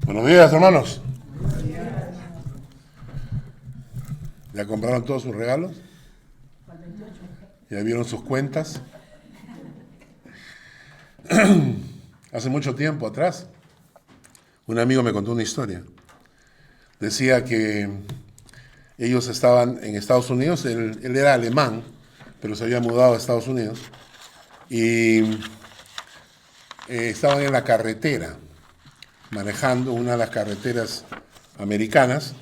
Buenos días, hermanos. ¿Ya compraron todos sus regalos? ¿Ya vieron sus cuentas? Hace mucho tiempo atrás, un amigo me contó una historia. Decía que ellos estaban en Estados Unidos, él era alemán, pero se había mudado a Estados Unidos, y estaban en la carretera, manejando una de las carreteras americanas,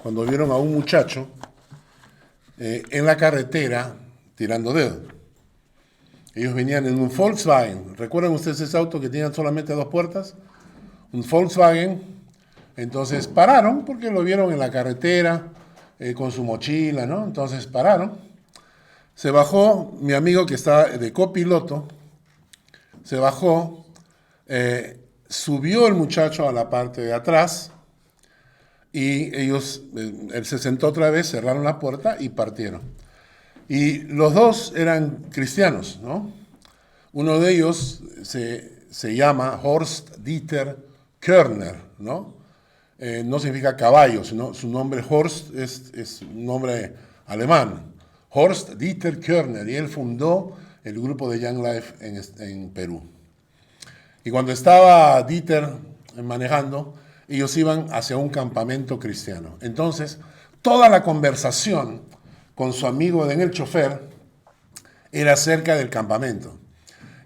cuando vieron a un muchacho en la carretera tirando dedo. Ellos venían en un Volkswagen. ¿Recuerdan ustedes ese auto que tenía solamente dos puertas? Un Volkswagen. Entonces pararon porque lo vieron en la carretera con su mochila, ¿no? Entonces pararon. Se bajó mi amigo que estaba de copiloto. Se bajó, subió el muchacho a la parte de atrás y él se sentó otra vez, cerraron la puerta y partieron. Y los dos eran cristianos, ¿no? Uno de ellos se llama Horst Dieter Körner, ¿no? No significa caballo, sino su nombre Horst es un nombre alemán. Horst Dieter Körner, y él fundó el grupo de Young Life en Perú. Y cuando estaba Dieter manejando, ellos iban hacia un campamento cristiano. Entonces, toda la conversación con su amigo en el chofer era acerca del campamento.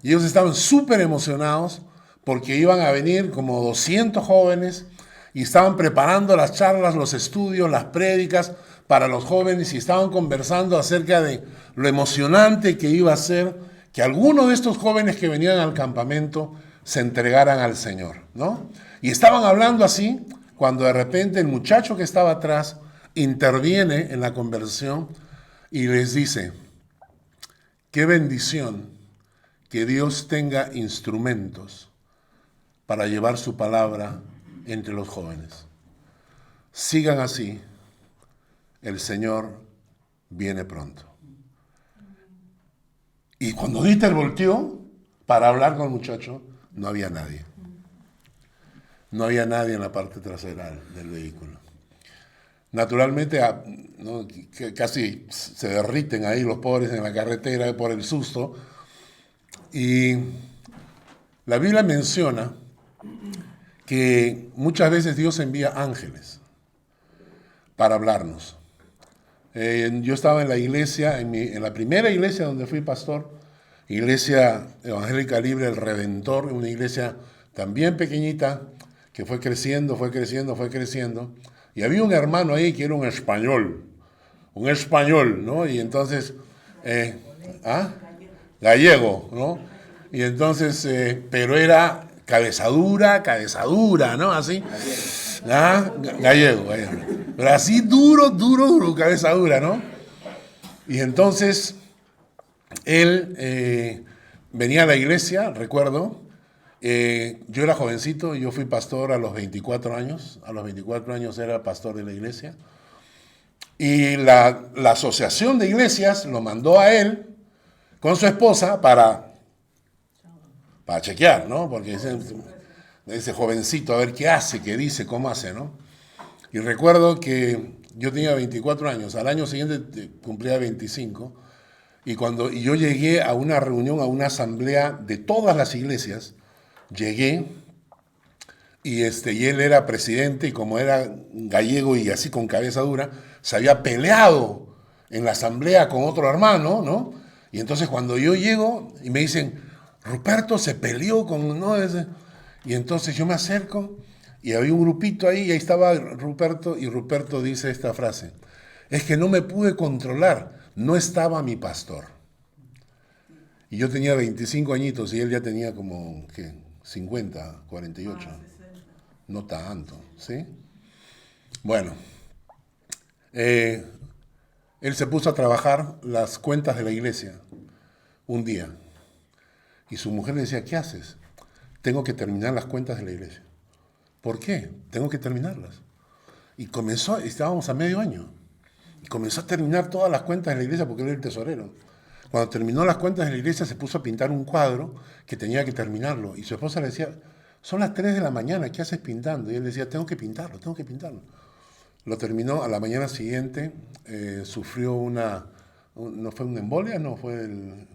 Y ellos estaban súper emocionados porque iban a venir como 200 jóvenes y estaban preparando las charlas, los estudios, las prédicas para los jóvenes y estaban conversando acerca de lo emocionante que iba a ser que algunos de estos jóvenes que venían al campamento se entregaran al Señor, ¿no? Y estaban hablando así cuando de repente el muchacho que estaba atrás interviene en la conversación y les dice: qué bendición que Dios tenga instrumentos para llevar su palabra entre los jóvenes. Sigan así, el Señor viene pronto. Y cuando Dieter volteó para hablar con el muchacho, no había nadie. No había nadie en la parte trasera del vehículo. Naturalmente, ¿no?, casi se derriten ahí los pobres en la carretera por el susto. Y la Biblia menciona que muchas veces Dios envía ángeles para hablarnos. Yo estaba en la iglesia, en la primera iglesia donde fui pastor, Iglesia Evangélica Libre del Redentor, una iglesia también pequeñita, que fue creciendo, y había un hermano ahí que era un español, ¿no? Y entonces, gallego, ¿no? Y entonces, pero era cabezadura, ¿no? Así, gallego. Pero así duro, cabezadura, ¿no? Y entonces, él venía a la iglesia, recuerdo. Yo era jovencito, yo fui pastor a los 24 años. A los 24 años era pastor de la iglesia. Y la asociación de iglesias lo mandó a él con su esposa para chequear, ¿no? Porque ese jovencito, a ver qué hace, qué dice, cómo hace, ¿no? Y recuerdo que yo tenía 24 años, al año siguiente cumplía 25, y cuando yo llegué a una reunión, a una asamblea de todas las iglesias, llegué y él era presidente, y como era gallego y así con cabeza dura, se había peleado en la asamblea con otro hermano, ¿no? Y entonces cuando yo llego y me dicen: Ruperto se peleó con... ¿no? Y entonces yo me acerco y había un grupito ahí y ahí estaba Ruperto, y Ruperto dice esta frase: es que no me pude controlar, no estaba mi pastor. Y yo tenía 25 añitos y él ya tenía como, ¿qué?, 50, 48. No tanto, ¿sí? Bueno, él se puso a trabajar las cuentas de la iglesia un día. Y su mujer le decía: ¿qué haces? Tengo que terminar las cuentas de la iglesia. ¿Por qué? Tengo que terminarlas. Y estábamos a medio año, y comenzó a terminar todas las cuentas de la iglesia porque él era el tesorero. Cuando terminó las cuentas de la iglesia se puso a pintar un cuadro que tenía que terminarlo. Y su esposa le decía: son las 3 de la mañana, ¿qué haces pintando? Y él decía, tengo que pintarlo, tengo que pintarlo. Lo terminó, a la mañana siguiente sufrió ¿no fue una embolia? No, fue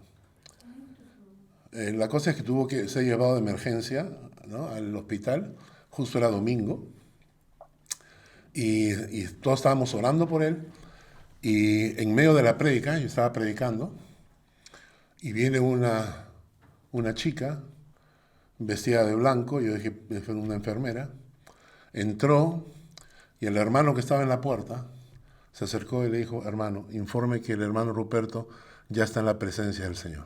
la cosa es que tuvo que ser llevado de emergencia, ¿no?, al hospital, justo era domingo, y todos estábamos orando por él, y en medio de la prédica, yo estaba predicando, y viene una chica vestida de blanco, yo dije, fue una enfermera, entró, y el hermano que estaba en la puerta se acercó y le dijo, hermano, informe que el hermano Ruperto ya está en la presencia del Señor.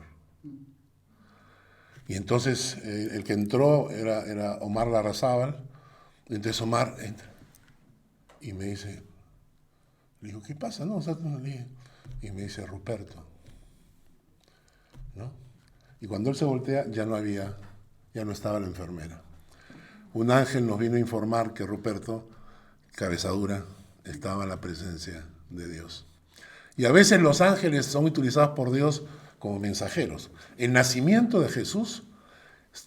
Y entonces el que entró era Omar Larrazábal, y entonces Omar entra y me dice, le digo, ¿qué pasa? No, y me dice, Ruperto, ¿no? Y cuando él se voltea, ya no estaba la enfermera. Un ángel nos vino a informar que Ruperto, cabezadura, estaba en la presencia de Dios. Y a veces los ángeles son utilizados por Dios como mensajeros. El nacimiento de Jesús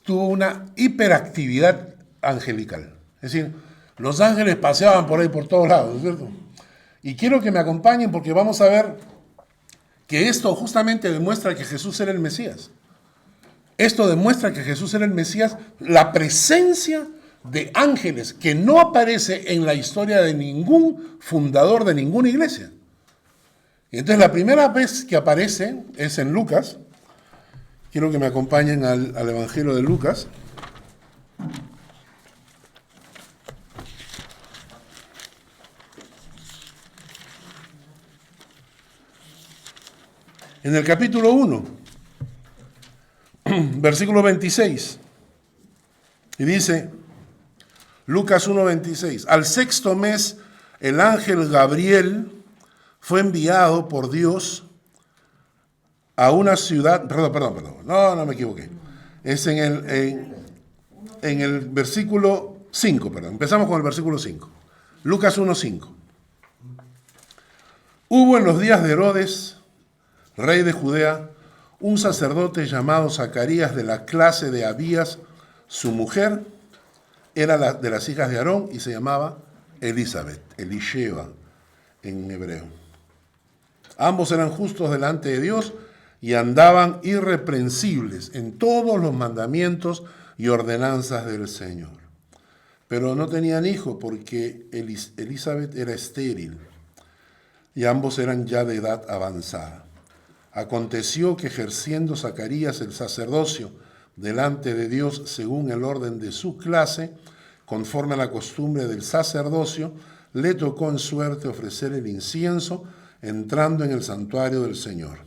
tuvo una hiperactividad angelical. Es decir, los ángeles paseaban por ahí por todos lados, ¿no es cierto? Y quiero que me acompañen porque vamos a ver que esto justamente demuestra que Jesús era el Mesías. Esto demuestra que Jesús era el Mesías, la presencia de ángeles que no aparece en la historia de ningún fundador de ninguna iglesia. Y entonces la primera vez que aparece es en Lucas. Quiero que me acompañen al Evangelio de Lucas. En el capítulo 1, versículo 26, y dice, Lucas 1:26, al sexto mes el ángel Gabriel fue enviado por Dios a una ciudad, perdón, no me equivoqué, es en el versículo 5, empezamos con el versículo 5, Lucas 1:5. Hubo en los días de Herodes, rey de Judea, un sacerdote llamado Zacarías de la clase de Abías, su mujer era de las hijas de Aarón y se llamaba Elizabeth, Elisheva en hebreo. Ambos eran justos delante de Dios y andaban irreprensibles en todos los mandamientos y ordenanzas del Señor. Pero no tenían hijo porque Elizabeth era estéril y ambos eran ya de edad avanzada. Aconteció que ejerciendo Zacarías el sacerdocio delante de Dios según el orden de su clase, conforme a la costumbre del sacerdocio, le tocó en suerte ofrecer el incienso entrando en el santuario del Señor.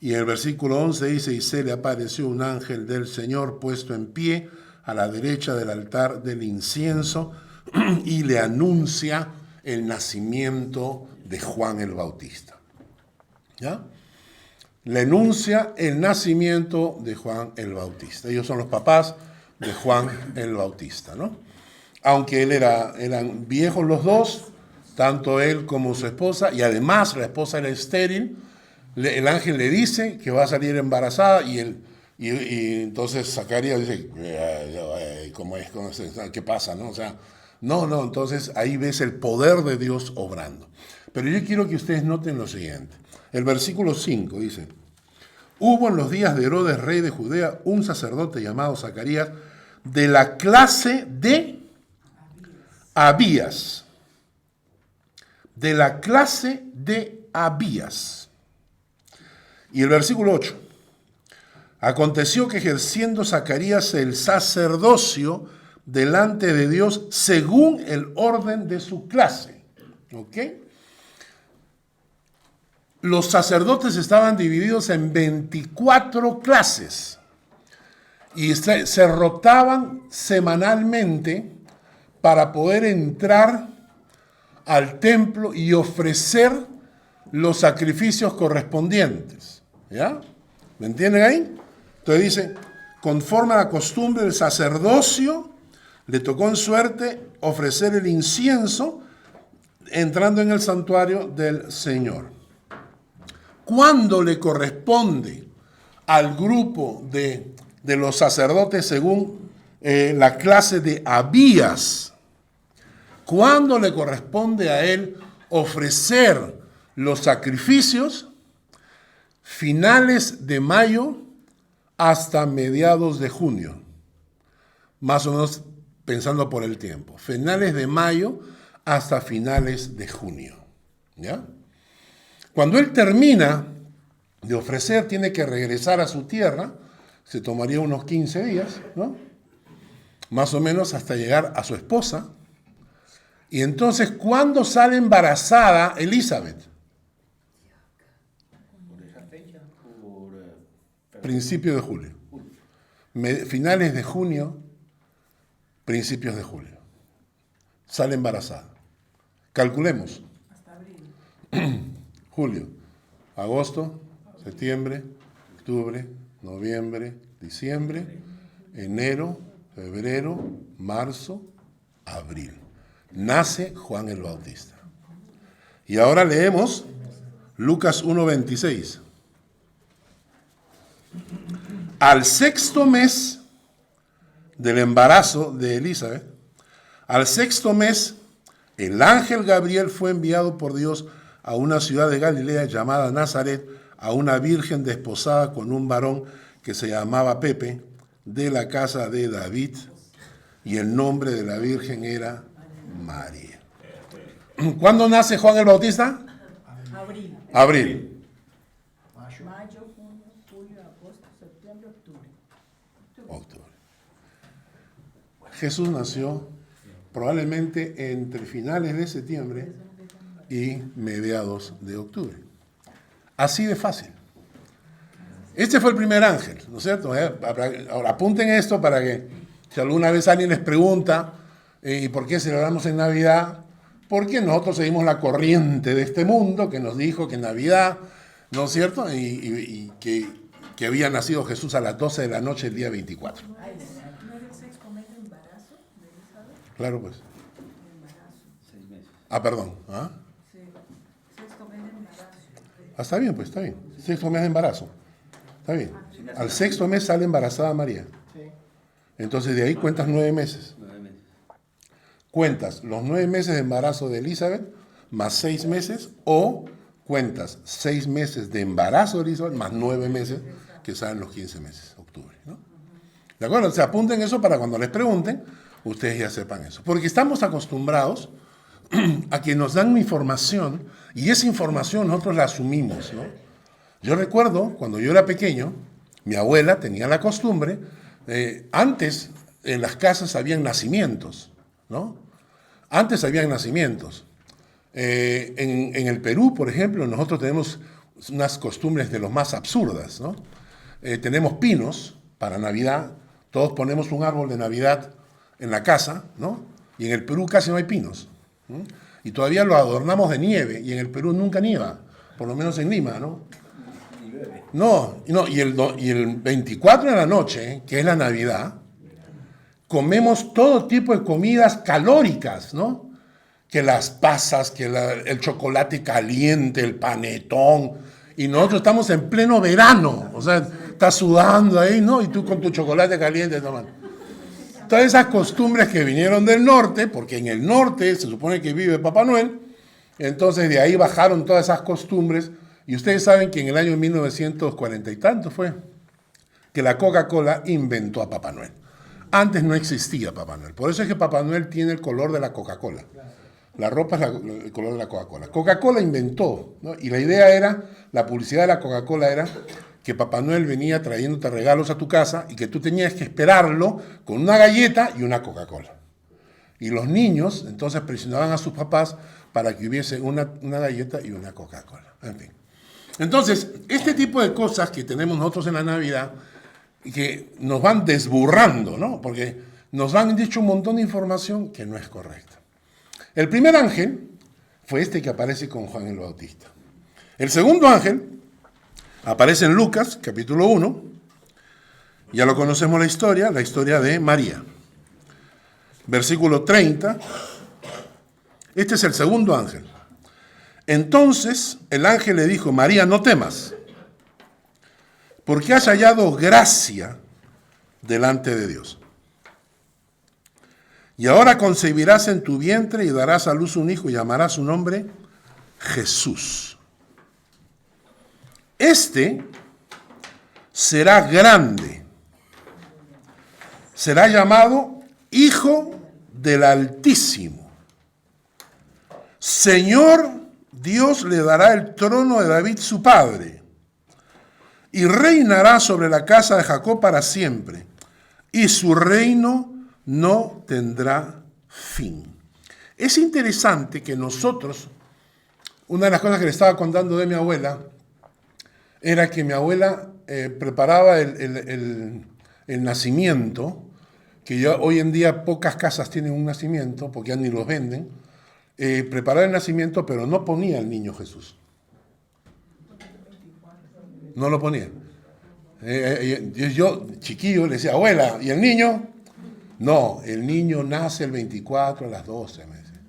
Y el versículo 11 dice, y se le apareció un ángel del Señor puesto en pie a la derecha del altar del incienso y le anuncia el nacimiento de Juan el Bautista. ¿Ya? Le anuncia el nacimiento de Juan el Bautista. Ellos son los papás de Juan el Bautista, ¿no? Aunque eran viejos los dos, tanto él como su esposa, y además la esposa era estéril, el ángel le dice que va a salir embarazada y entonces Zacarías dice, ¿cómo es? ¿Qué pasa? ¿No? O sea, no, entonces ahí ves el poder de Dios obrando. Pero yo quiero que ustedes noten lo siguiente. El versículo 5 dice, hubo en los días de Herodes, rey de Judea, un sacerdote llamado Zacarías, de la clase de Abías. De la clase de Abías. Y el versículo 8. Aconteció que ejerciendo Zacarías el sacerdocio delante de Dios según el orden de su clase. ¿Ok? Los sacerdotes estaban divididos en 24 clases y se rotaban semanalmente para poder entrar al templo y ofrecer los sacrificios correspondientes. ¿Ya? ¿Me entienden ahí? Entonces dice, conforme a la costumbre del sacerdocio, le tocó en suerte ofrecer el incienso entrando en el santuario del Señor. Cuando le corresponde al grupo de los sacerdotes según la clase de Abías, cuando le corresponde a él ofrecer los sacrificios, finales de mayo hasta mediados de junio, más o menos pensando por el tiempo, finales de mayo hasta finales de junio, ¿ya? Cuando él termina de ofrecer, tiene que regresar a su tierra, se tomaría unos 15 días, ¿no? Más o menos hasta llegar a su esposa. Y entonces, ¿cuándo sale embarazada Elizabeth? ¿Por esa fecha? Principio de julio. Finales de junio, principios de julio. Sale embarazada. Calculemos. Hasta abril. Julio, agosto, septiembre, octubre, noviembre, diciembre, enero, febrero, marzo, abril. Nace Juan el Bautista. Y ahora leemos Lucas 1:26. Al sexto mes del embarazo de Elizabeth, al sexto mes, el ángel Gabriel fue enviado por Dios a una ciudad de Galilea llamada Nazaret, a una virgen desposada con un varón que se llamaba Pepe, de la casa de David, y el nombre de la virgen era María. ¿Cuándo nace Juan el Bautista? Abril. Abril. Mayo, junio, julio, agosto, septiembre, octubre. Octubre. Jesús nació probablemente entre finales de septiembre y mediados de octubre. Así de fácil. Este fue el primer ángel, ¿no es cierto? Ahora apunten esto para que si alguna vez alguien les pregunta ¿y por qué celebramos en Navidad? Porque nosotros seguimos la corriente de este mundo que nos dijo que Navidad, ¿no es cierto? Y que había nacido Jesús a las 12 de la noche el día 24. ¿No era el sexto mes de embarazo de Elizabeth? Claro, pues. Embarazo. 6 meses. Perdón. ¿Ah? Sí. Sexto mes de embarazo. Está bien, pues, está bien. Sexto mes de embarazo. Está bien. Al sexto mes sale embarazada María. Entonces de ahí cuentas 9 meses. 9 meses. Cuentas los 9 meses de embarazo de Elizabeth más 6 meses, o cuentas 6 meses de embarazo de Elizabeth más 9 meses, que salen los 15 meses, octubre, ¿no? ¿De acuerdo? Se apunten eso para cuando les pregunten, ustedes ya sepan eso. Porque estamos acostumbrados a que nos dan información y esa información nosotros la asumimos, ¿no? Yo recuerdo cuando yo era pequeño, mi abuela tenía la costumbre, antes en las casas habían nacimientos, ¿no? Antes habían nacimientos. En el Perú, por ejemplo, nosotros tenemos unas costumbres de los más absurdas, ¿no? Tenemos pinos para Navidad, todos ponemos un árbol de Navidad en la casa, ¿no? Y en el Perú casi no hay pinos, ¿no? Y todavía lo adornamos de nieve, y en el Perú nunca nieva, por lo menos en Lima, ¿no? No, y el 24 de la noche, que es la Navidad, comemos todo tipo de comidas calóricas, ¿no? Que las pasas, que el chocolate caliente, el panetón, y nosotros estamos en pleno verano, o sea, estás sudando ahí, ¿no? Y tú con tu chocolate caliente tomando. Todas esas costumbres que vinieron del norte, porque en el norte se supone que vive Papá Noel, entonces de ahí bajaron todas esas costumbres. Y ustedes saben que en el año 1940 y tanto fue que la Coca-Cola inventó a Papá Noel. Antes no existía Papá Noel. Por eso es que Papá Noel tiene el color de la Coca-Cola. La ropa es el color de la Coca-Cola. Coca-Cola inventó, ¿no? Y la idea era, la publicidad de la Coca-Cola era que Papá Noel venía trayéndote regalos a tu casa y que tú tenías que esperarlo con una galleta y una Coca-Cola. Y los niños entonces presionaban a sus papás para que hubiese una galleta y una Coca-Cola. En fin. Entonces, este tipo de cosas que tenemos nosotros en la Navidad, que nos van desburrando, ¿no? Porque nos han dicho un montón de información que no es correcta. El primer ángel fue este que aparece con Juan el Bautista. El segundo ángel aparece en Lucas, capítulo 1. Ya lo conocemos la historia de María. Versículo 30. Este es el segundo ángel. Entonces el ángel le dijo: María, no temas, porque has hallado gracia delante de Dios. Y ahora concebirás en tu vientre y darás a luz un hijo y llamarás su nombre Jesús. Este será grande. Será llamado Hijo del Altísimo. Señor Dios le dará el trono de David su padre, y reinará sobre la casa de Jacob para siempre, y su reino no tendrá fin. Es interesante que nosotros, una de las cosas que le estaba contando de mi abuela, era que mi abuela preparaba el nacimiento, que ya hoy en día pocas casas tienen un nacimiento, porque ya ni los venden, preparaba el nacimiento, pero no ponía al niño Jesús. No lo ponía. Yo, chiquillo, le decía, abuela, ¿y el niño? No, el niño nace el 24 a las 12, me decía.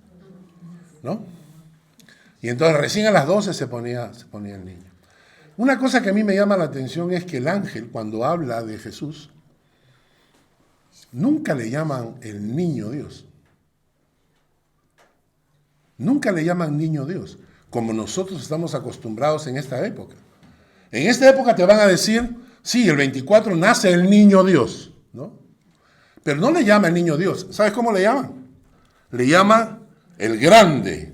¿No? Y entonces recién a las 12 se ponía el niño. Una cosa que a mí me llama la atención es que el ángel, cuando habla de Jesús, nunca le llaman el niño Dios. Nunca le llaman niño Dios, como nosotros estamos acostumbrados en esta época. En esta época te van a decir, sí, el 24 nace el niño Dios, ¿no? Pero no le llama el niño Dios. ¿Sabes cómo le llaman? Le llama el grande.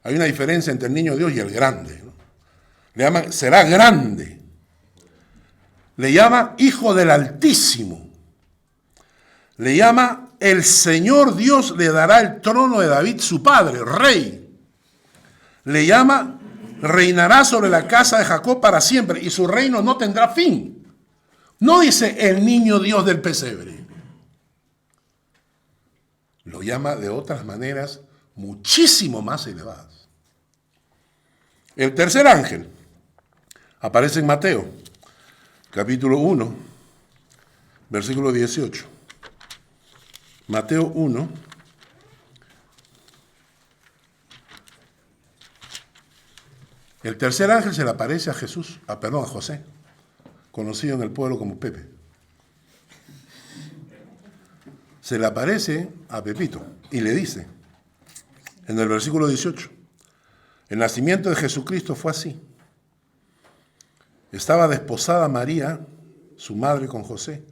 Hay una diferencia entre el niño Dios y el grande, ¿no? Le llaman, será grande. Le llama Hijo del Altísimo. Le llama el Señor Dios le dará el trono de David su padre, rey. Le llama reinará sobre la casa de Jacob para siempre y su reino no tendrá fin. No dice el niño Dios del pesebre. Lo llama de otras maneras muchísimo más elevadas. El tercer ángel aparece en Mateo, capítulo 1, versículo 18. Mateo 1, el tercer ángel se le aparece a a José, conocido en el pueblo como Pepe. Se le aparece a Pepito y le dice, en el versículo 18, el nacimiento de Jesucristo fue así. Estaba desposada María, su madre, con José.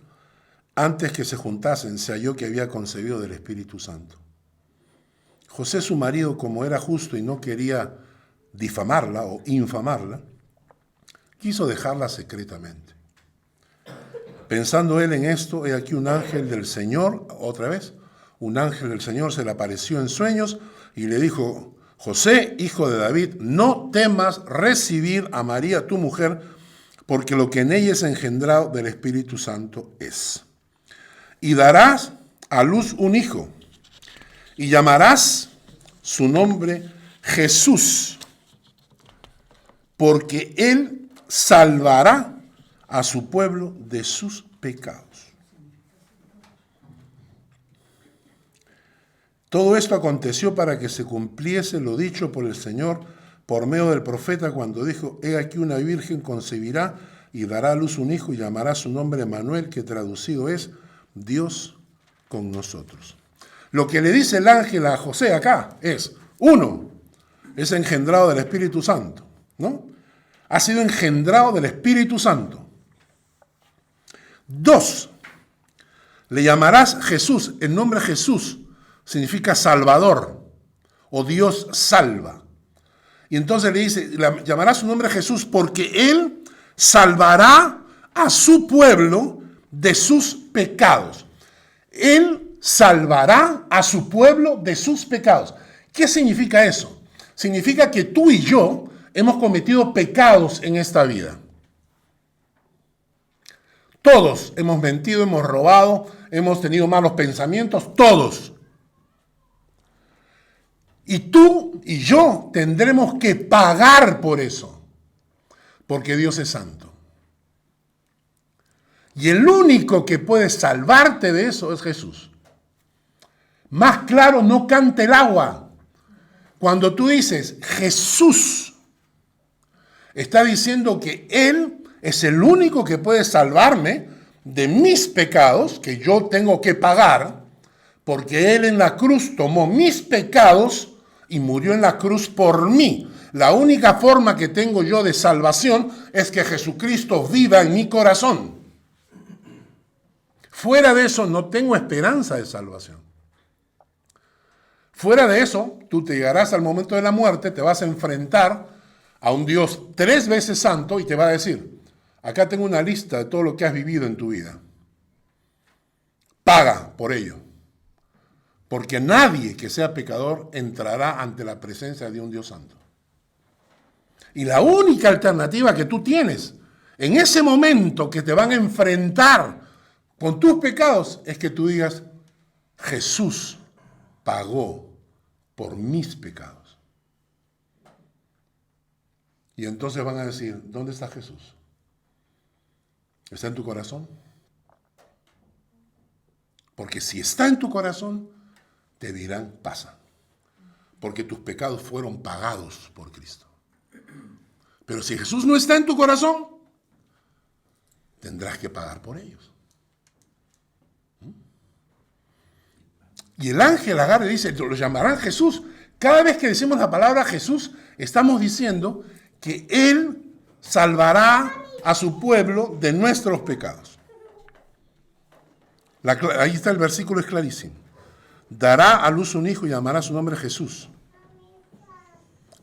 Antes que se juntasen, se halló que había concebido del Espíritu Santo. José, su marido, como era justo y no quería difamarla o infamarla, quiso dejarla secretamente. Pensando él en esto, he aquí un ángel del Señor, otra vez, un ángel del Señor se le apareció en sueños y le dijo, José, hijo de David, no temas recibir a María, tu mujer, porque lo que en ella es engendrado del Espíritu Santo es. Y darás a luz un hijo, y llamarás su nombre Jesús, porque él salvará a su pueblo de sus pecados. Todo esto aconteció para que se cumpliese lo dicho por el Señor por medio del profeta cuando dijo, he aquí una virgen concebirá y dará a luz un hijo y llamará su nombre Emmanuel, que traducido es Dios con nosotros. Lo que le dice el ángel a José acá es, uno, es engendrado del Espíritu Santo, ¿no? Ha sido engendrado del Espíritu Santo. Dos, le llamarás Jesús. El nombre Jesús significa Salvador o Dios salva. Y entonces le dice, llamará su nombre Jesús porque él salvará a su pueblo de sus pecados. Él salvará a su pueblo de sus pecados. ¿Qué significa eso? Significa que tú y yo hemos cometido pecados en esta vida. Todos hemos mentido, hemos robado, hemos tenido malos pensamientos, todos. Y tú y yo tendremos que pagar por eso, porque Dios es santo. Y el único que puede salvarte de eso es Jesús. Más claro no canta el agua. Cuando tú dices Jesús, está diciendo que Él es el único que puede salvarme de mis pecados, que yo tengo que pagar, porque Él en la cruz tomó mis pecados y murió en la cruz por mí. La única forma que tengo yo de salvación es que Jesucristo viva en mi corazón. Fuera de eso no tengo esperanza de salvación. Fuera de eso, tú te llegarás al momento de la muerte, te vas a enfrentar a un Dios 3 veces santo y te va a decir, acá tengo una lista de todo lo que has vivido en tu vida. Paga por ello. Porque nadie que sea pecador entrará ante la presencia de un Dios santo. Y la única alternativa que tú tienes en ese momento que te van a enfrentar con tus pecados es que tú digas, Jesús pagó por mis pecados. Y entonces van a decir, ¿dónde está Jesús? ¿Está en tu corazón? Porque si está en tu corazón, te dirán, pasa. Porque tus pecados fueron pagados por Cristo. Pero si Jesús no está en tu corazón, tendrás que pagar por ellos. Y el ángel agarra y dice, lo llamarán Jesús. Cada vez que decimos la palabra Jesús, estamos diciendo que Él salvará a su pueblo de nuestros pecados. Ahí está el versículo, es clarísimo. Dará a luz un hijo y llamará su nombre Jesús.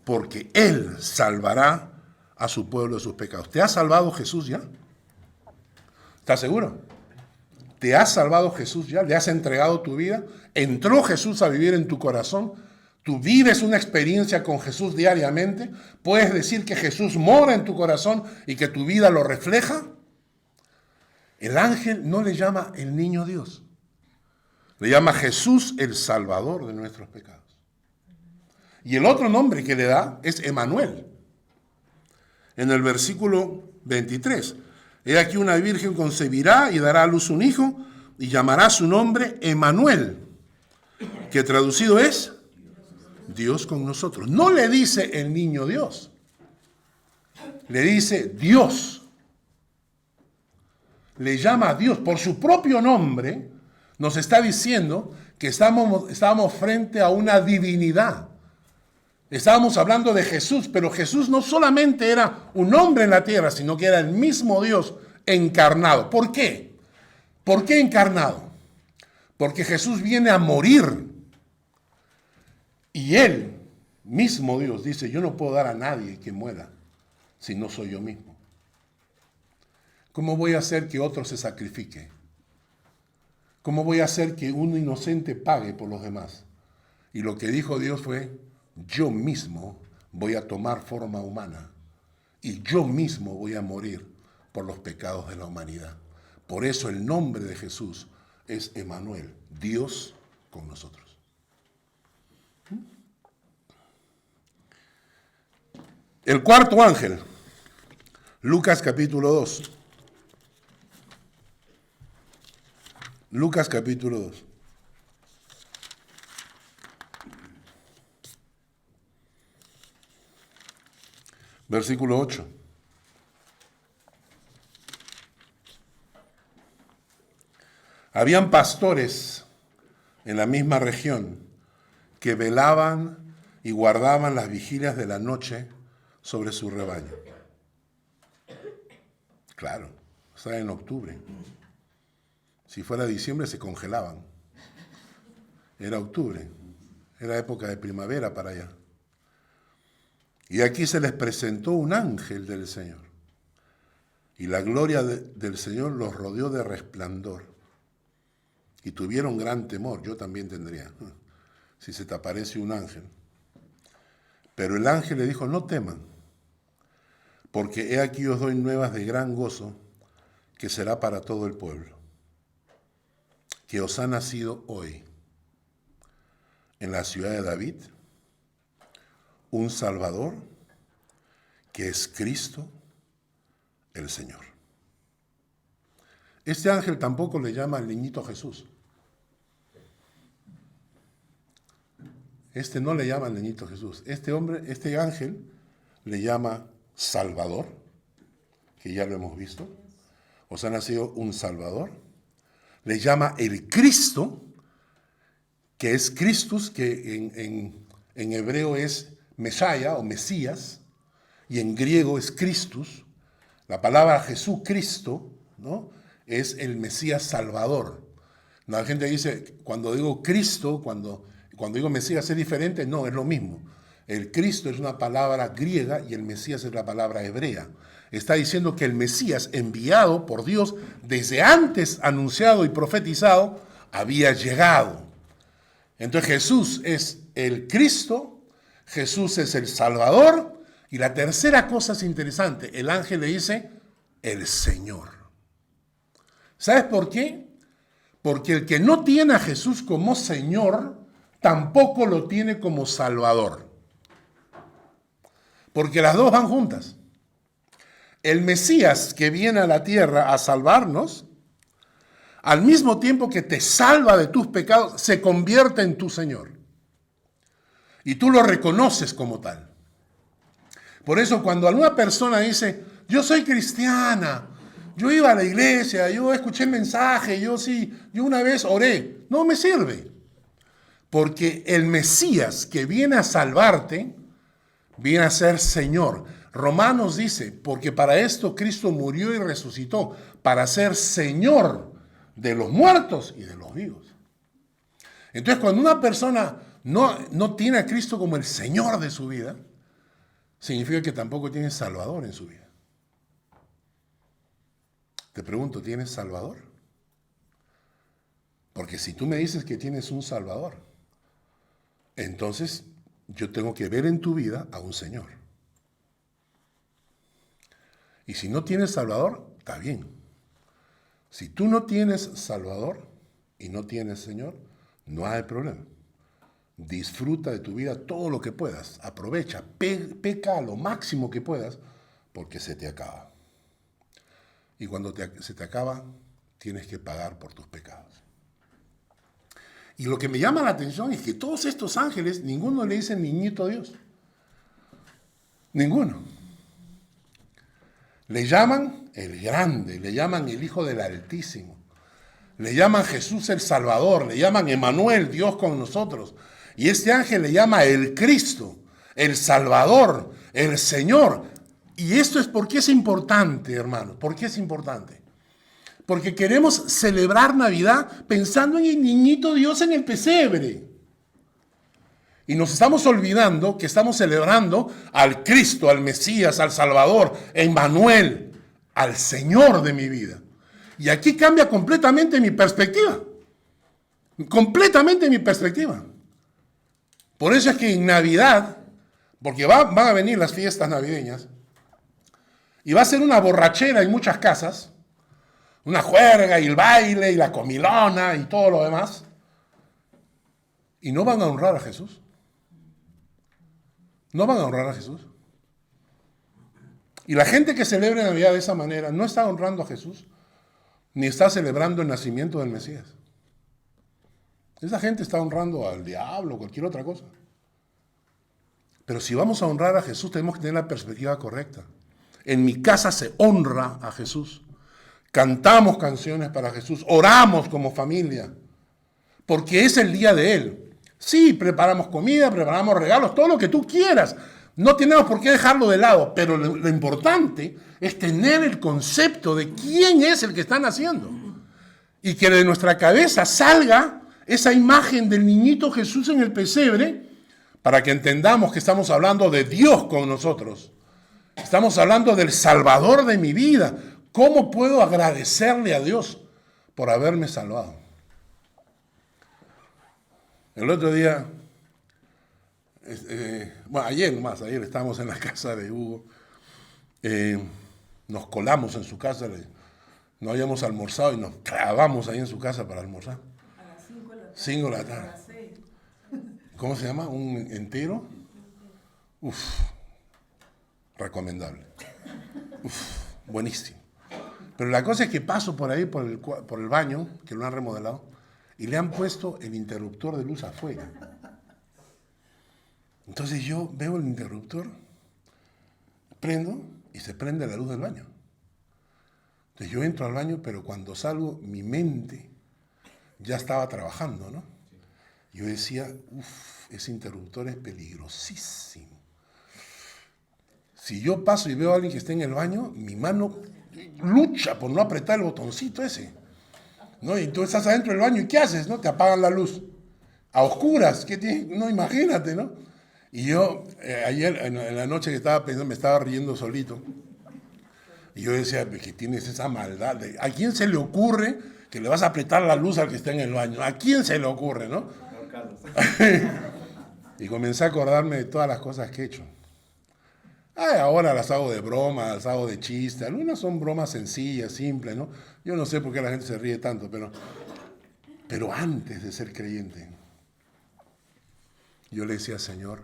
Porque Él salvará a su pueblo de sus pecados. ¿Te ha salvado Jesús ya? ¿Estás seguro? ¿Te ha salvado Jesús ya? ¿Le has entregado tu vida? ¿Entró Jesús a vivir en tu corazón? ¿Tú vives una experiencia con Jesús diariamente? ¿Puedes decir que Jesús mora en tu corazón y que tu vida lo refleja? El ángel no le llama el niño Dios. Le llama Jesús el Salvador de nuestros pecados. Y el otro nombre que le da es Emanuel. En el versículo 23. He aquí una virgen concebirá y dará a luz un hijo y llamará su nombre Emanuel, que traducido es Dios con nosotros. No le dice el niño Dios, le dice Dios. Le llama a Dios por su propio nombre. Nos está diciendo que estábamos frente a una divinidad. Estábamos hablando de Jesús, pero Jesús no solamente era un hombre en la tierra, sino que era el mismo Dios encarnado. ¿Por qué? ¿Por qué encarnado? Porque Jesús viene a morir. Y Él, mismo Dios, dice, yo no puedo dar a nadie que muera si no soy yo mismo. ¿Cómo voy a hacer que otro se sacrifique? ¿Cómo voy a hacer que un inocente pague por los demás? Y lo que dijo Dios fue, yo mismo voy a tomar forma humana y yo mismo voy a morir por los pecados de la humanidad. Por eso el nombre de Jesús es Emanuel, Dios con nosotros. El cuarto ángel, Lucas capítulo 2. Lucas capítulo 2. Versículo 8. Habían pastores en la misma región que velaban y guardaban las vigilias de la noche sobre su rebaño. Claro, está en octubre. Si fuera diciembre se congelaban. Era octubre, era época de primavera para allá. Y aquí se les presentó un ángel del Señor. Y la gloria del Señor los rodeó de resplandor. Y tuvieron gran temor, yo también tendría, si se te aparece un ángel. Pero el ángel le dijo, no teman, porque he aquí os doy nuevas de gran gozo, que será para todo el pueblo, que os ha nacido hoy, en la ciudad de David, un Salvador, que es Cristo el Señor. Este ángel tampoco le llama al niñito Jesús. Este no le llama al niñito Jesús. Este ángel le llama Salvador, que ya lo hemos visto. Os ha nacido un Salvador. Le llama el Cristo, que es Christus, que en hebreo es Mesaya o Mesías, y en griego es Christus. La palabra Jesucristo, ¿no?, es el Mesías Salvador. La gente dice, cuando digo Cristo, cuando digo Mesías es diferente. No, es lo mismo. El Cristo es una palabra griega y el Mesías es la palabra hebrea. Está diciendo que el Mesías, enviado por Dios desde antes anunciado y profetizado, había llegado. Entonces Jesús es el Cristo, Jesús es el Salvador, y la tercera cosa es interesante. El ángel le dice, el Señor. ¿Sabes por qué? Porque el que no tiene a Jesús como Señor, tampoco lo tiene como Salvador. Porque las dos van juntas. El Mesías que viene a la tierra a salvarnos, al mismo tiempo que te salva de tus pecados, se convierte en tu Señor. Y tú lo reconoces como tal. Por eso cuando alguna persona dice, yo soy cristiana, yo iba a la iglesia, yo escuché mensaje, yo una vez oré, no me sirve. Porque el Mesías que viene a salvarte, viene a ser Señor. Romanos dice, porque para esto Cristo murió y resucitó, para ser Señor de los muertos y de los vivos. Entonces, cuando una persona no tiene a Cristo como el Señor de su vida, significa que tampoco tiene Salvador en su vida. Te pregunto, ¿tienes Salvador? Porque si tú me dices que tienes un Salvador, entonces yo tengo que ver en tu vida a un Señor. Y si no tienes Salvador, está bien. Si tú no tienes Salvador y no tienes Señor, no hay problema. Disfruta de tu vida todo lo que puedas. Aprovecha, peca lo máximo que puedas, porque se te acaba. Y cuando se te acaba, tienes que pagar por tus pecados. Y lo que me llama la atención es que todos estos ángeles, ninguno le dice niñito a Dios. Ninguno. Le llaman el grande, le llaman el Hijo del Altísimo. Le llaman Jesús el Salvador, le llaman Emmanuel, Dios con nosotros. Y este ángel le llama el Cristo, el Salvador, el Señor. Y esto es porque es importante, hermanos. ¿Por qué es importante? Porque queremos celebrar Navidad pensando en el niñito Dios en el pesebre. Y nos estamos olvidando que estamos celebrando al Cristo, al Mesías, al Salvador, a Emmanuel, al Señor de mi vida. Y aquí cambia completamente mi perspectiva. Completamente mi perspectiva. Por eso es que en Navidad, porque van a venir las fiestas navideñas, y va a ser una borrachera en muchas casas, una juerga y el baile y la comilona y todo lo demás, y no van a honrar a Jesús. No van a honrar a Jesús. Y la gente que celebra Navidad de esa manera no está honrando a Jesús, ni está celebrando el nacimiento del Mesías. Esa gente está honrando al diablo o cualquier otra cosa. Pero si vamos a honrar a Jesús, tenemos que tener la perspectiva correcta. En mi casa se honra a Jesús. Cantamos canciones para Jesús, oramos como familia, porque es el día de Él. Sí, preparamos comida, preparamos regalos, todo lo que tú quieras. No tenemos por qué dejarlo de lado, pero lo importante es tener el concepto de quién es el que está naciendo. Y que de nuestra cabeza salga esa imagen del niñito Jesús en el pesebre, para que entendamos que estamos hablando de Dios con nosotros. Estamos hablando del Salvador de mi vida. ¿Cómo puedo agradecerle a Dios por haberme salvado? El otro día, ayer estábamos en la casa de Hugo, nos colamos en su casa, no habíamos almorzado y nos clavamos ahí en su casa para almorzar. A las 5 de la tarde. 5 de la tarde. A las 6. ¿Cómo se llama? ¿Un entero? Uf, recomendable. Uf, buenísimo. Pero la cosa es que paso por ahí, por el baño, que lo han remodelado, y le han puesto el interruptor de luz afuera. Entonces yo veo el interruptor, prendo y se prende la luz del baño. Entonces yo entro al baño, pero cuando salgo, mi mente ya estaba trabajando, ¿no? Yo decía, ese interruptor es peligrosísimo. Si yo paso y veo a alguien que está en el baño, mi mano lucha por no apretar el botoncito ese, ¿no? Y tú estás adentro del baño y ¿qué haces? ¿No? Te apagan la luz. A oscuras, ¿qué tiene? No, imagínate, ¿no? Y yo, ayer, en la noche que estaba pensando, me estaba riendo solito. Y yo decía, que tienes esa maldad. ¿A quién se le ocurre que le vas a apretar la luz al que está en el baño? ¿A quién se le ocurre, no? Y comencé a acordarme de todas las cosas que he hecho. Ahora las hago de broma, las hago de chiste. Algunas son bromas sencillas, simples, ¿no? Yo no sé por qué la gente se ríe tanto, pero antes de ser creyente, yo le decía, Señor,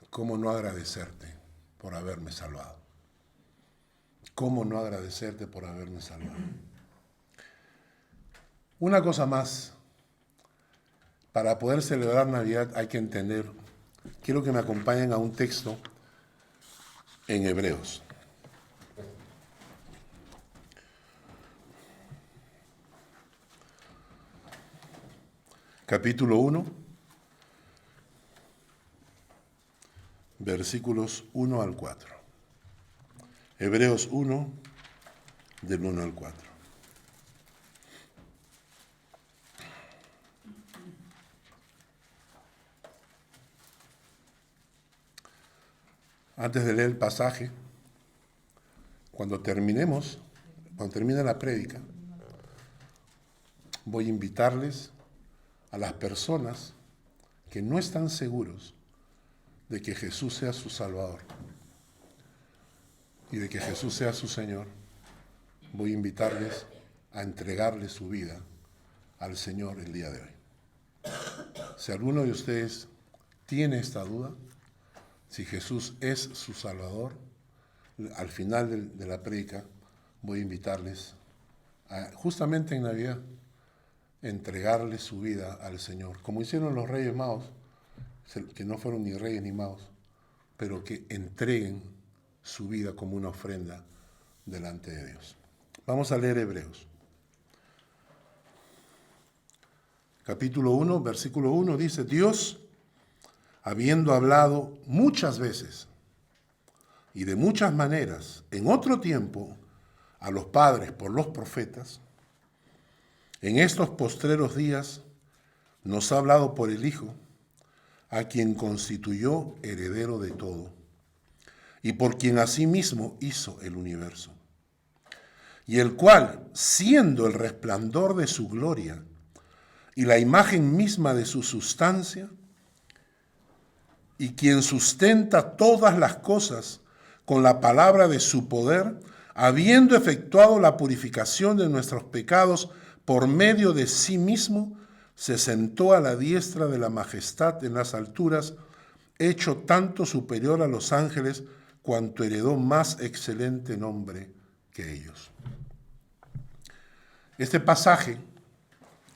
¿cómo no agradecerte por haberme salvado? ¿Cómo no agradecerte por haberme salvado? Una cosa más, para poder celebrar Navidad hay que entender, quiero que me acompañen a un texto en Hebreos. Capítulo 1, versículos 1 al 4. Hebreos 1, del 1 al 4. Antes de leer el pasaje, cuando termine la prédica, voy a invitarles a las personas que no están seguros de que Jesús sea su Salvador y de que Jesús sea su Señor, voy a invitarles a entregarle su vida al Señor el día de hoy. Si alguno de ustedes tiene esta duda, si Jesús es su Salvador, al final de la prédica voy a invitarles a, justamente en Navidad, entregarle su vida al Señor, como hicieron los Reyes Magos, que no fueron ni reyes ni magos, pero que entreguen su vida como una ofrenda delante de Dios. Vamos a leer Hebreos. Capítulo 1, versículo 1 dice, Dios, habiendo hablado muchas veces y de muchas maneras en otro tiempo a los padres por los profetas, en estos postreros días nos ha hablado por el Hijo, a quien constituyó heredero de todo, y por quien asimismo hizo el universo, y el cual, siendo el resplandor de su gloria y la imagen misma de su sustancia, y quien sustenta todas las cosas con la palabra de su poder, habiendo efectuado la purificación de nuestros pecados por medio de sí mismo, se sentó a la diestra de la majestad en las alturas, hecho tanto superior a los ángeles, cuanto heredó más excelente nombre que ellos. Este pasaje,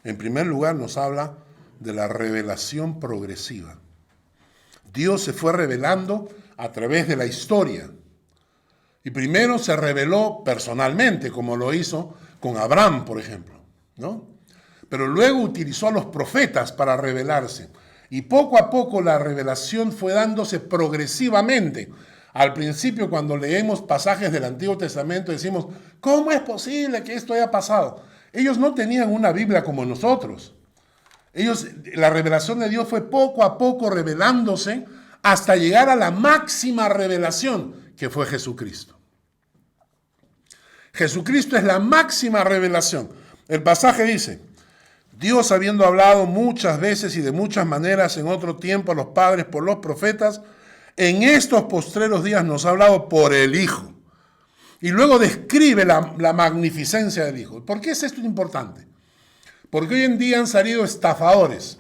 en primer lugar, nos habla de la revelación progresiva. Dios se fue revelando a través de la historia. Y primero se reveló personalmente, como lo hizo con Abraham, por ejemplo, ¿no? Pero luego utilizó a los profetas para revelarse. Y poco a poco la revelación fue dándose progresivamente. Al principio, cuando leemos pasajes del Antiguo Testamento, decimos, ¿cómo es posible que esto haya pasado? Ellos no tenían una Biblia como nosotros. La revelación de Dios fue poco a poco revelándose hasta llegar a la máxima revelación, que fue Jesucristo. Jesucristo es la máxima revelación. El pasaje dice, Dios habiendo hablado muchas veces y de muchas maneras en otro tiempo a los padres por los profetas, en estos postreros días nos ha hablado por el Hijo. Y luego describe la magnificencia del Hijo. ¿Por qué es esto importante? Porque hoy en día han salido estafadores,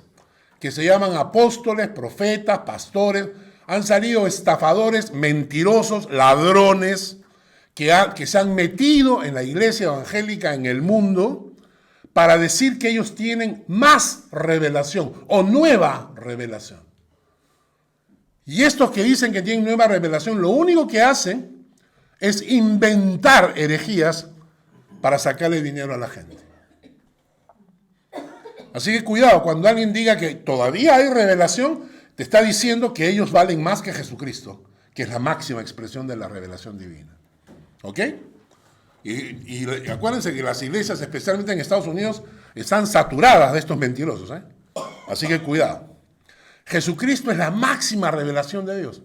que se llaman apóstoles, profetas, pastores. Han salido estafadores, mentirosos, ladrones, que se han metido en la iglesia evangélica en el mundo para decir que ellos tienen más revelación o nueva revelación. Y estos que dicen que tienen nueva revelación, lo único que hacen es inventar herejías para sacarle dinero a la gente. Así que cuidado, cuando alguien diga que todavía hay revelación, te está diciendo que ellos valen más que Jesucristo, que es la máxima expresión de la revelación divina. ¿Ok? Y acuérdense que las iglesias, especialmente en Estados Unidos, están saturadas de estos mentirosos, ¿eh? Así que cuidado. Jesucristo es la máxima revelación de Dios.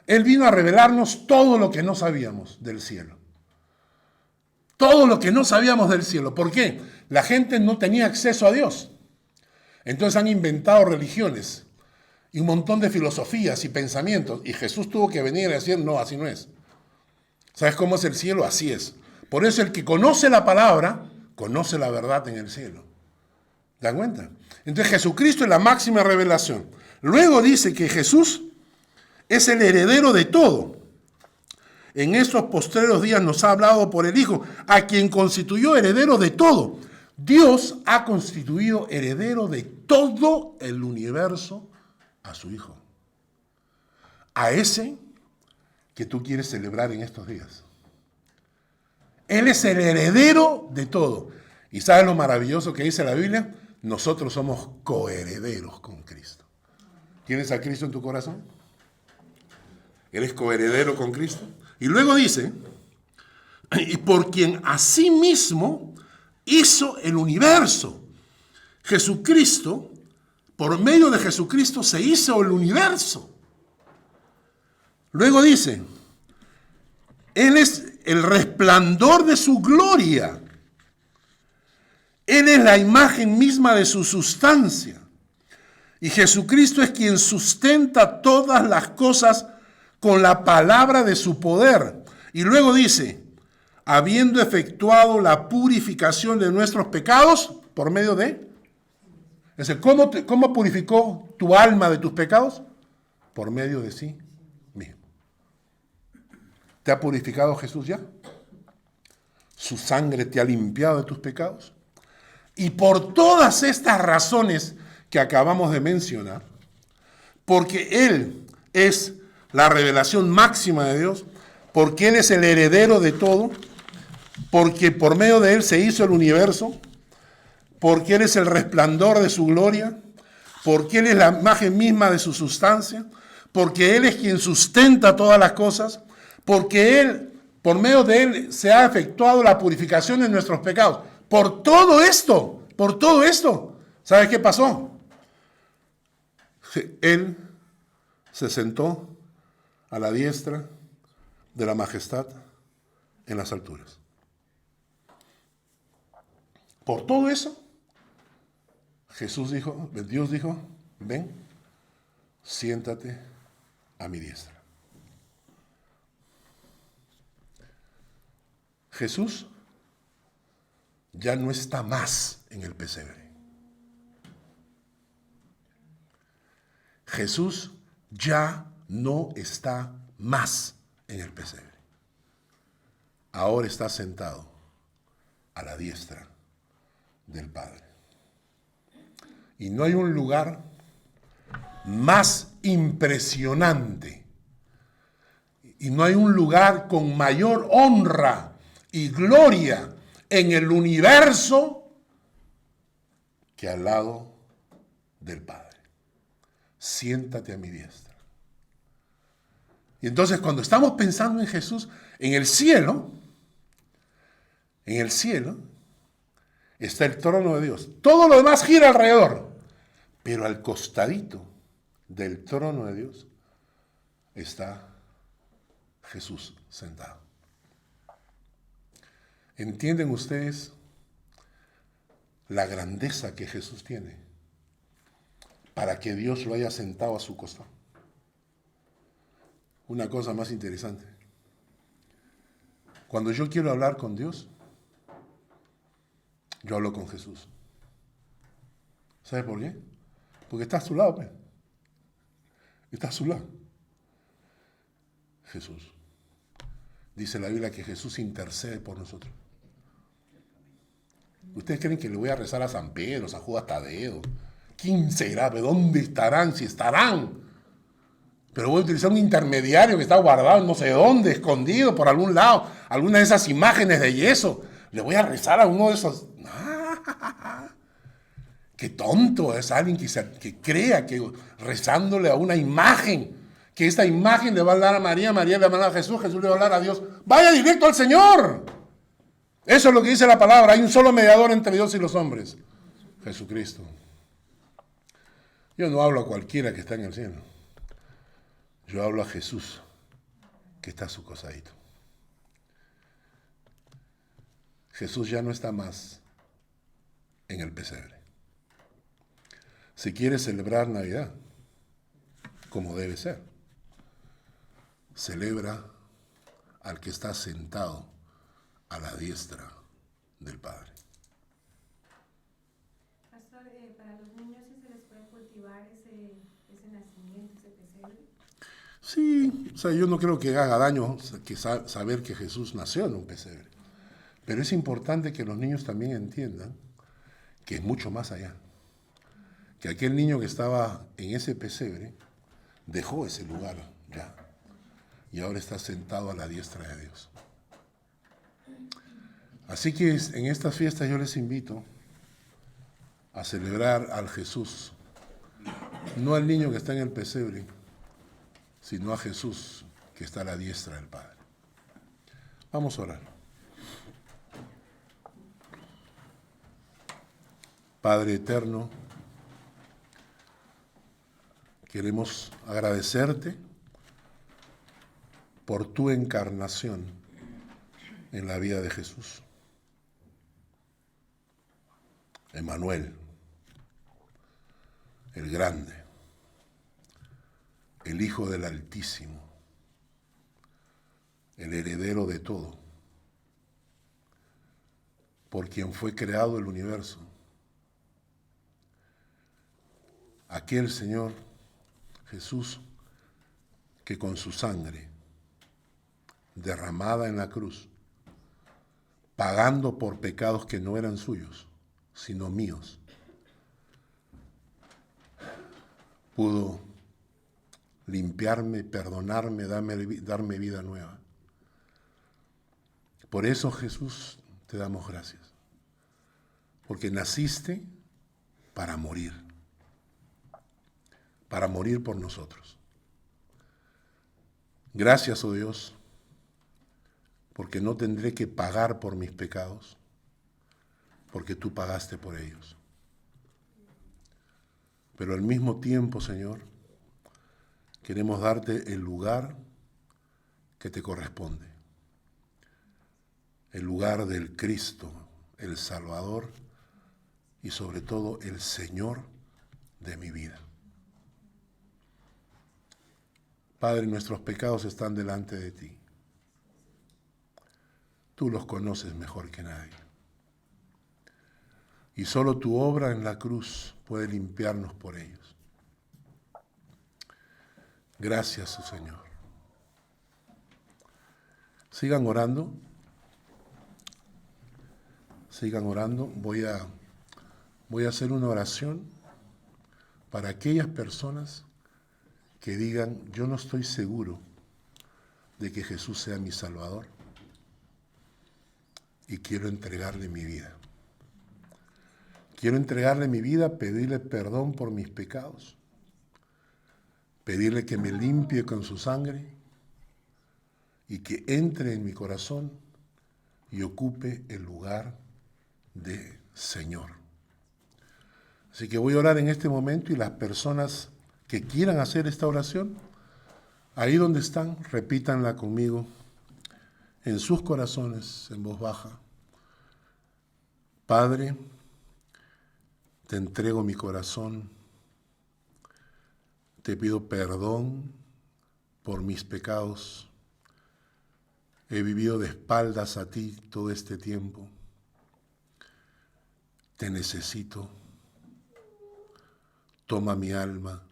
Él vino a revelarnos todo lo que no sabíamos del cielo. Todo lo que no sabíamos del cielo. ¿Por qué? La gente no tenía acceso a Dios. Entonces han inventado religiones y un montón de filosofías y pensamientos. Y Jesús tuvo que venir y decir, no, así no es. ¿Sabes cómo es el cielo? Así es. Por eso el que conoce la palabra, conoce la verdad en el cielo. ¿Te das cuenta? Entonces Jesucristo es la máxima revelación. Luego dice que Jesús es el heredero de todo. En estos postreros días nos ha hablado por el Hijo, a quien constituyó heredero de todo. Dios ha constituido heredero de todo el universo a su Hijo. A ese que tú quieres celebrar en estos días. Él es el heredero de todo. ¿Y sabes lo maravilloso que dice la Biblia? Nosotros somos coherederos con Cristo. ¿Tienes a Cristo en tu corazón? ¿Eres coheredero con Cristo? Y luego dice, y por quien asimismo hizo el universo. Jesucristo, por medio de Jesucristo se hizo el universo. Luego dice, Él es el resplandor de su gloria. Él es la imagen misma de su sustancia. Y Jesucristo es quien sustenta todas las cosas con la palabra de su poder. Y luego dice, habiendo efectuado la purificación de nuestros pecados por medio de... Es decir, ¿cómo purificó tu alma de tus pecados? Por medio de sí mismo. ¿Te ha purificado Jesús ya? ¿Su sangre te ha limpiado de tus pecados? Y por todas estas razones que acabamos de mencionar, porque Él es la revelación máxima de Dios, porque Él es el heredero de todo, porque por medio de Él se hizo el universo, porque Él es el resplandor de su gloria, porque Él es la imagen misma de su sustancia, porque Él es quien sustenta todas las cosas, porque Él, por medio de Él, se ha efectuado la purificación de nuestros pecados. Por todo esto, ¿sabes qué pasó? Él se sentó a la diestra de la majestad en las alturas. Por todo eso, Dios dijo, ven, siéntate a mi diestra. Jesús ya no está más en el pesebre. Jesús ya no está más en el pesebre. Ahora está sentado a la diestra del Padre. Y no hay un lugar más impresionante y no hay un lugar con mayor honra y gloria en el universo que al lado del Padre. Siéntate a mi diestra. Y entonces cuando estamos pensando en Jesús, en el cielo está el trono de Dios. Todo lo demás gira alrededor. Pero al costadito del trono de Dios está Jesús sentado. ¿Entienden ustedes la grandeza que Jesús tiene para que Dios lo haya sentado a su costado? Una cosa más interesante. Cuando yo quiero hablar con Dios, yo hablo con Jesús. ¿Sabe por qué? Porque está a su lado, pues. Está a su lado. Jesús. Dice la Biblia que Jesús intercede por nosotros. ¿Ustedes creen que le voy a rezar a San Pedro, a San Judas Tadeo? ¿Quién será? ¿De dónde estarán? Si estarán. Pero voy a utilizar un intermediario que está guardado no sé dónde, escondido por algún lado, alguna de esas imágenes de yeso. Le voy a rezar a uno de esos. Qué tonto es alguien que crea que rezándole a una imagen, que esta imagen le va a hablar a María, María le va a hablar a Jesús, Jesús le va a hablar a Dios. Vaya directo al Señor. Eso es lo que dice la palabra. Hay un solo mediador entre Dios y los hombres, Jesucristo. Yo no hablo a cualquiera que está en el cielo. Yo hablo a Jesús, que está a su costadito. Jesús ya no está más en el pesebre. Si quieres celebrar Navidad, como debe ser, celebra al que está sentado a la diestra del Padre. Pastor, para los niños sí se les puede cultivar ese nacimiento, ese pesebre. Sí, o sea, yo no creo que haga daño saber que Jesús nació en un pesebre. Pero es importante que los niños también entiendan que es mucho más allá. Que aquel niño que estaba en ese pesebre dejó ese lugar ya. Y ahora está sentado a la diestra de Dios. Así que en estas fiestas yo les invito a celebrar al Jesús. No al niño que está en el pesebre, sino a Jesús que está a la diestra del Padre. Vamos a orar. Padre eterno, queremos agradecerte por tu encarnación en la vida de Jesús. Emmanuel, el grande, el Hijo del Altísimo, el heredero de todo, por quien fue creado el universo. Aquel Señor Jesús que con su sangre derramada en la cruz, pagando por pecados que no eran suyos, sino míos, pudo limpiarme, perdonarme, darme vida nueva. Por eso, Jesús, te damos gracias, porque naciste para morir por nosotros. Gracias, oh Dios, porque no tendré que pagar por mis pecados, porque tú pagaste por ellos. Pero al mismo tiempo, Señor, queremos darte el lugar que te corresponde, el lugar del Cristo, el Salvador y sobre todo el Señor de mi vida. Padre, nuestros pecados están delante de ti. Tú los conoces mejor que nadie. Y solo tu obra en la cruz puede limpiarnos por ellos. Gracias, oh Señor. Sigan orando. Sigan orando. Voy a hacer una oración para aquellas personas que digan, yo no estoy seguro de que Jesús sea mi Salvador y quiero entregarle mi vida. Quiero entregarle mi vida, pedirle perdón por mis pecados, pedirle que me limpie con su sangre y que entre en mi corazón y ocupe el lugar de Señor. Así que voy a orar en este momento y las personas que quieran hacer esta oración, ahí donde están, repítanla conmigo en sus corazones, en voz baja. Padre, te entrego mi corazón, te pido perdón por mis pecados. He vivido de espaldas a ti todo este tiempo. Te necesito. Toma mi alma.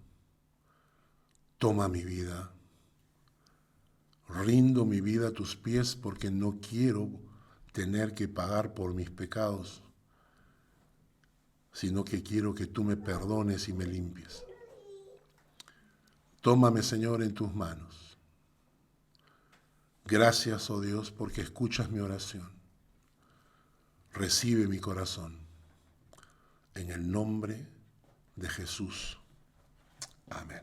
Toma mi vida. Rindo mi vida a tus pies porque no quiero tener que pagar por mis pecados, sino que quiero que tú me perdones y me limpies. Tómame, Señor, en tus manos. Gracias, oh Dios, porque escuchas mi oración. Recibe mi corazón. en el nombre de Jesús. Amén.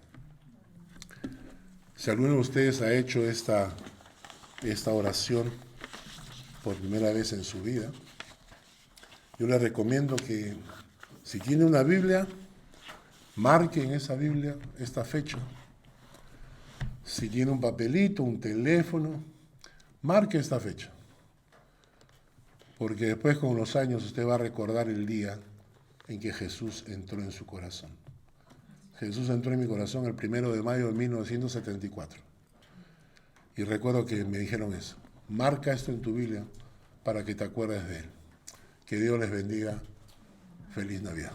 Si alguno de ustedes ha hecho esta oración por primera vez en su vida, yo les recomiendo que si tiene una Biblia, marque en esa Biblia esta fecha. Si tiene un papelito, un teléfono, marque esta fecha. Porque después con los años usted va a recordar el día en que Jesús entró en su corazón. Jesús entró en mi corazón el 1 de mayo de 1974. Y recuerdo que me dijeron eso. Marca esto en tu Biblia para que te acuerdes de Él. Que Dios les bendiga. Feliz Navidad.